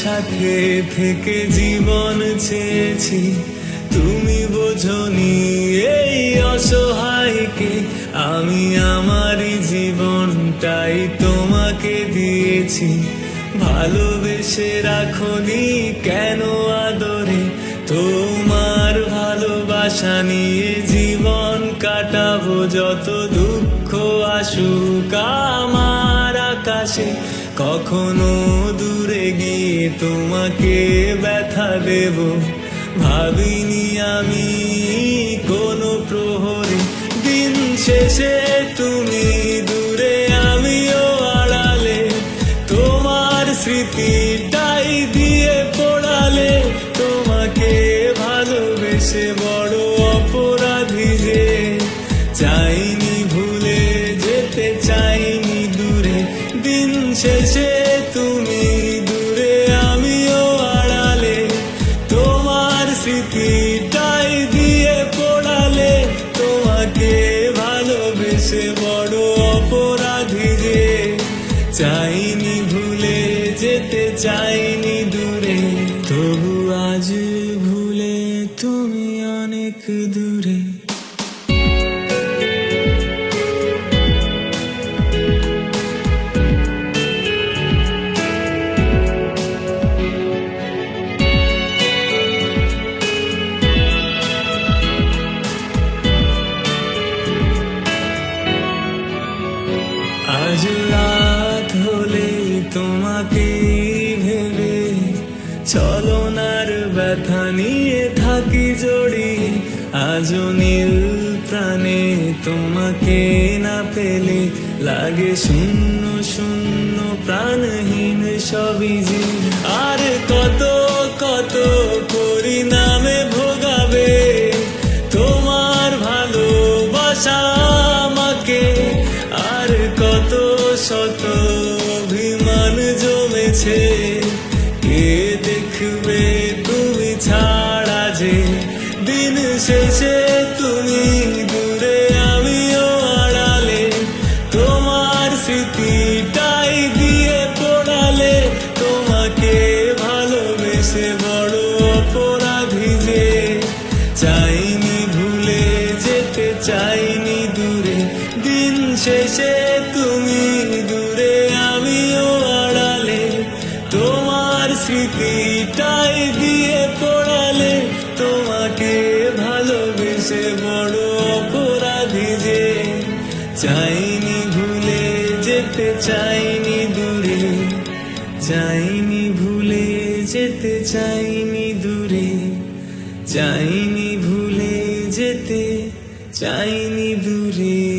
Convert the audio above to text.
সাথে থেকে জীবন চেয়েছি, তুমি বোঝনি এই অসহায়কে। আমি আমারই জীবনটাই তোমাকে দিয়েছি, ভালোবেসে রাখনি কেন আদরে? তোমার ভালোবাসা নিয়ে জীবন কাটাবো, যত দুঃখ আসুক আমার আকাশে। কখনো দূরে গিয়ে তোমাকে ব্যথা দেব, ভাবিনি আমি কোনো প্রহরে। দিন শেষে তুমি দূরে আমিও আড়ালে, তোমার স্মৃতিটাই দিয়ে পড়ালে। তোমাকে ভালোবেসে বড় অপরাধী যে, চাইনি ভুলে যেতে চাইনি দূরে। দিন শেষে তুমি দূরে আমিও আড়ালে, তোমার স্মৃতিটাই দিয়ে পড়ালে। তোমাকে ভালোবেসে বড় অপরাধী যে, চাইনি ভুলে যেতে চাইনি দূরে। তবু আজ ভুলে তুমি অনেক দূরে। আজ রাত হলে তোমাকে ভেবে, ছলনার ব্যথা নিয়ে থাকি জড়িয়ে। আজও নীল প্রাণে তোমাকে না পেলে, লাগে শূন্য শূন্য প্রাণহীন সবই যে। আর কত কত পরিণামে ভোগাবে তোমার ভালোবাসা আমাকে। আর কত শত অভিমান জমেছে, কে দেখবে তুমি ছাড়া যে। দিন শেষে তুমি দূরে আমিও আড়ালে, তোমার স্মৃতিটাই দিয়ে পড়ালে। তোমাকে ভালোবেসে বড় অপরাধী যে, চাইনি ভুলে যেতে চাইনি দূরে। দিন শেষে তুমি দূরে আমিও আড়ালে, তোমার স্মৃতিটাই দিয়ে পড়ালে। তোমাকে ভালোবেসে বড় অপরাধী যে, চাইনি ভুলে যেতে চাইনি দূরে। চাইনি ভুলে যেতে চাইনি দূরে, চাইনি ভুলে যেতে চাইনি দূরে।